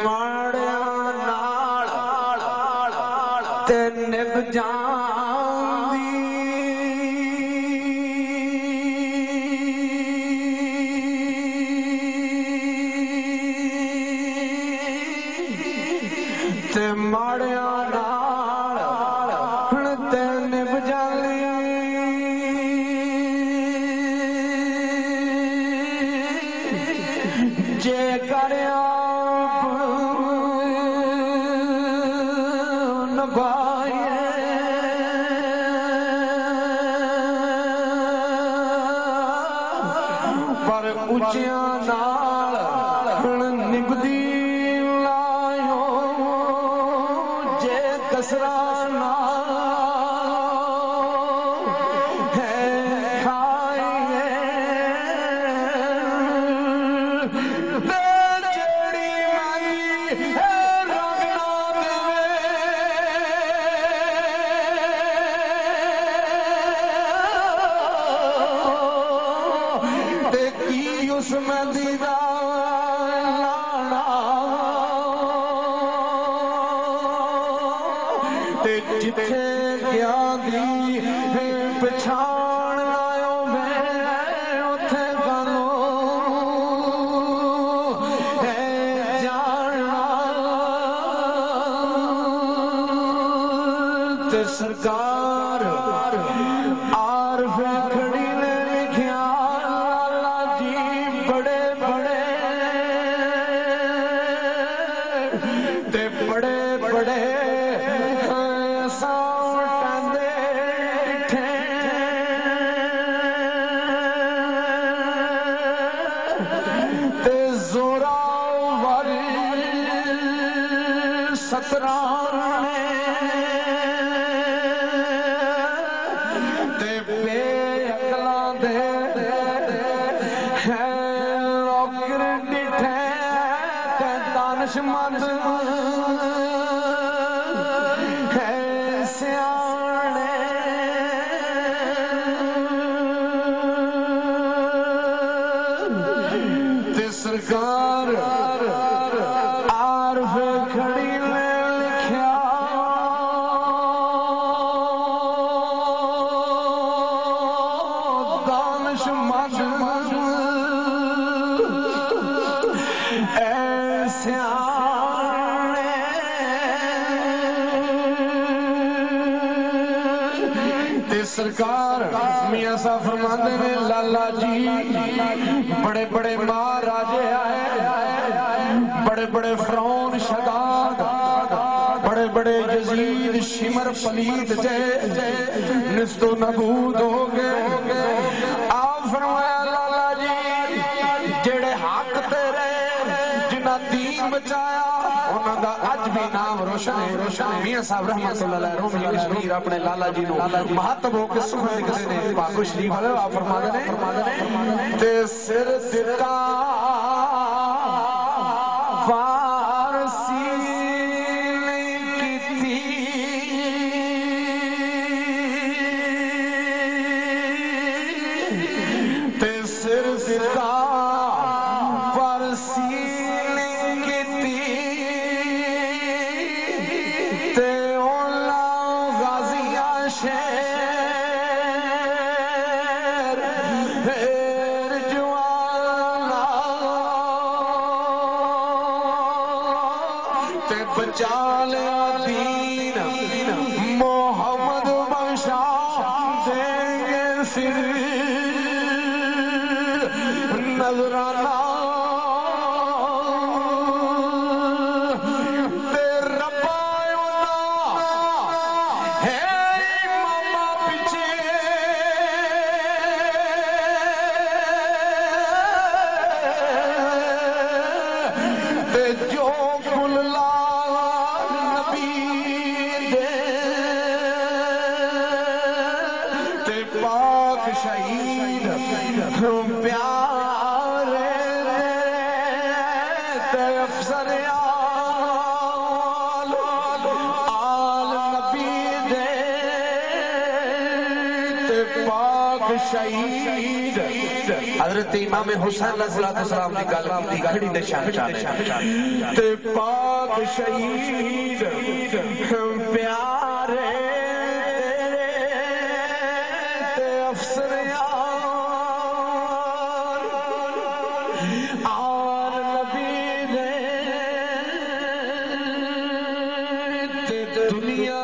ماڑیاں نال تے نب جاندی تے ماڑیاں نال تے نب جاندی جے کریا پر اچیاں نال نبدی لائیو جے کسرا نال ہے کھائیے تے جیڑی مانگی ہے رب نہ دے اس میں دیدہ لانا تے جتھے گیا دی پچھان لائیو میں اتھے گانو ہے جانا تے سرکار عارف کھڑی نے لکھیا بڑے بڑے ساؤنڈے ٹھے تے زورا واری ستران تے بے اکلان دے روکر ڈٹھے تے دانش مند سرکار عارف کھڑی نے لکھیا دانش مند اے سیانے تے سرکار میاں صاحب فرماندے نے لالا جی بڑے بڑے مہاراجے آئے بڑے بڑے فرعون شداد بڑے بڑے یزید شمر پلید جے نست و نبود ہو گئے آپ فرمایا لالا جی جڑے حق تیرے جنہ دین بچایا انہاں دا اج بھی نام روشن ہے میاں صاحب رحمت اللہ علیہ رومی کشمیر اپنے لالا جی نو محتب ہو کے سمجھ لکھتے نے پاک و شریف والے آپ فرما دے تے سر سکا فارسی کیتی تے سر سکا فارسی کیتی تے اولا غازیہ شیر بچالیا دین محمد بخشا دیں گے سر نظرانہ جو کل نبی دے تے پاک شہید پیارے تے افسر آل نبی دے تے پاک شہید حضرت امام حسین علیہ السلام کی گل کی کھڑی دے شان چاہے تے پاک شہید پیارے تے افسر آر نبی دے تے دنیا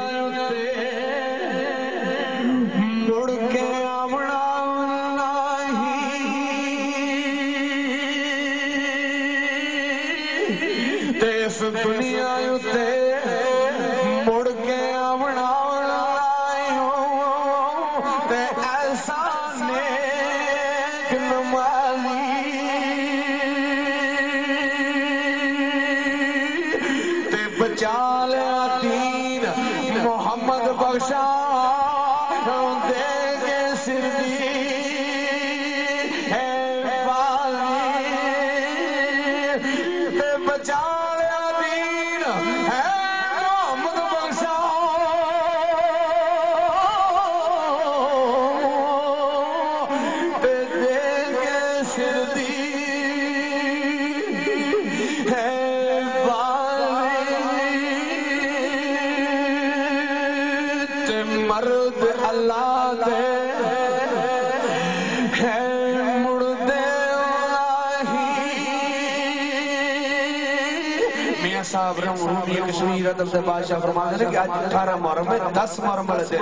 دنیا تے مڑ کے آونا تے ایسا نیک نمالی تے بچا لیا دین محمد بخشا دے کے سر دی ہے والی تے بچا مرد اللہ دے ہے مردے میاں صاحب رومی کشمیر ادب دے بادشاہ فرماتے ہیں کہ آج 18 محرم ہے 10 محرم دے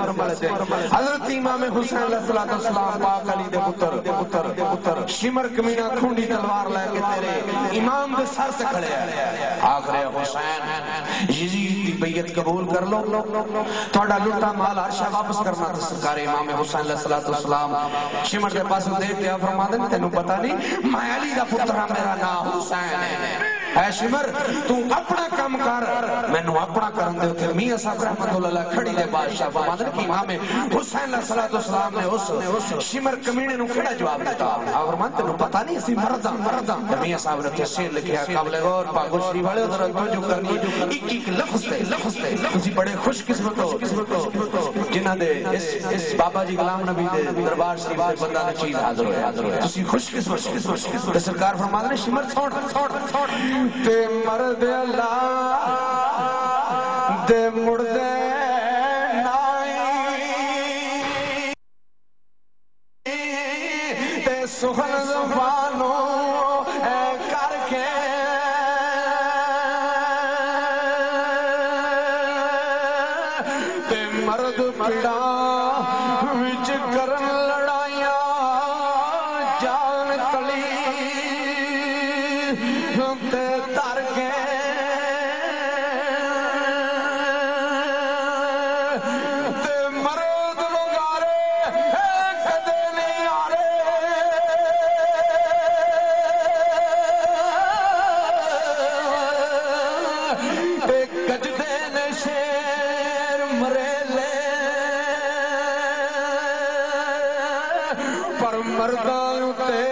حضرت امام حسین علیہ السلام پاک علی دے پتر شمر کمینہ کھونڈی تلوار لے کے تیرے امام دے سر سے کھڑے ہیں آخر حسین یزید دی بیعت قبول کر لو تھوڑا لٹا مال عرشہ واپس کرنا تھا سرکار امام حسین علیہ السلام شمر دے پاس دیکھ دیا فرماتے ہیں تینوں پتہ نہیں میں علی دا پترہ میرا نام حسین ہے اے شمر تو اپنا کام کر میں نو اپنا کرن دے تھے میاں صاحب رحمت اللہ کھڑی دے بادشاہ فرماتے ہیں کہ امام حسین علیہ السلام نے اس شمر کمینے نو کھڑا جواب دیتا اور فرماتے ہیں پتہ نہیں اسی مردہ میاں صاحب نے تحصیل لکھیا قابل غور پاگو شریف والے ادھر توجہ کرنی ایک لفظ تے تسی بڑے خوش قسمت ہو جنہاں دے اس بابا جی غلام نبی دے دربار شریف دے بندہ دے چیز حاضر ہوئے تسی خوش قسمت تے سرکار فرماتے ہیں شمر چھوڑ تے مرد اللہ دے مردے نائی تے سخن زبانوں کر کے تے مرد پڑا وچ کرن لڑائیاں جان کلی تے تر کے تے مرد لگارے کدے نہیں آرے تے گجدے نے شیر مرے لے پر مرداں تے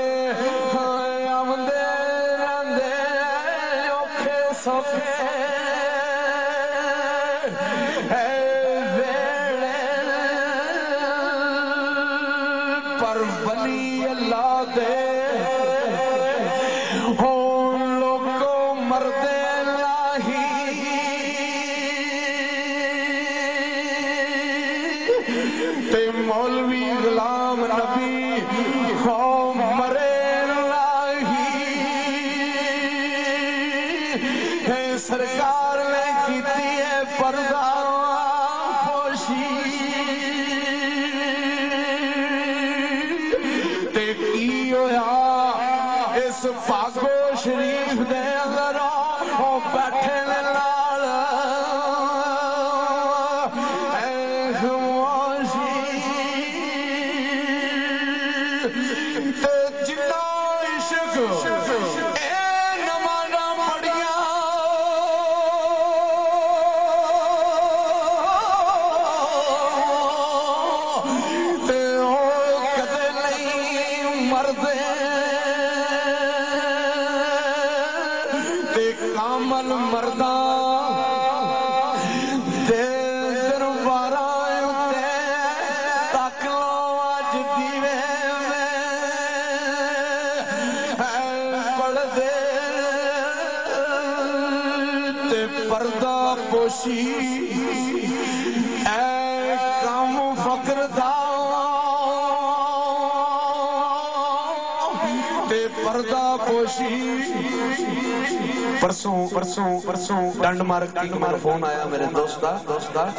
پر ولی اللہ دے ہون لوگوں مرد الہی تے مولوی غلام نبی ہون مرے سرکار نے کیتی ہے پردہ پوشی تے کی ہویا اس پاکو شریف دے اندر او بیٹھے نال اے خاموشی تے جنہ عشق کامل مرداں دے درباراں تے تک لو اج دیوے میں تے پردہ پوشی اے کام فقر دا تے پردہ پوشی پرسوں ڈنڈ مارک کی میرا فون آیا میرے دوستا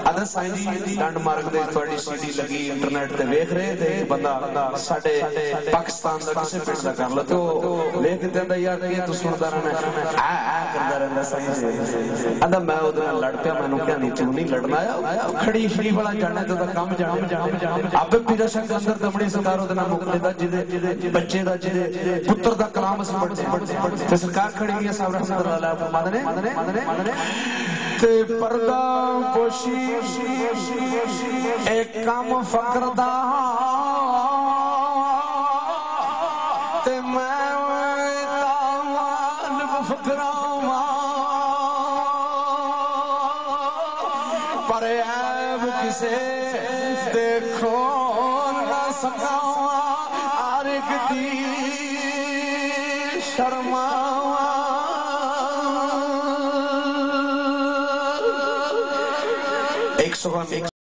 ادھر سائن جی ڈنڈ مارک دے تھوڑی سی ڈی لگی انٹرنیٹ تے ویکھ رہے تھے بندہ ساڑھے پاکستان دا کسے پیٹ دا کر لے تو لے کے دے یار یہ تو سندا رہنا کردا رہندا سائن جی ادھر میں ادھر لڑ پیا مینوں کیا نہیں تو نہیں لڑنا آیا کھڑی شڑی والا جانے تے کام جانے اب پیرا شک اندر دمڑی سرکار ادھر نام مکدے دا جدے بچے دا جدے پتر دا کلام اس پڑھتے تے سرکار کھڑی ہوئی ہے صاحب رحمت اللہ فرمانے تے پردہ پوشی ایک کام فقر دا تے میں طالب فقراں پر عیب کسے دیکھو نہ سکاں ہر ایک دی شرما ایک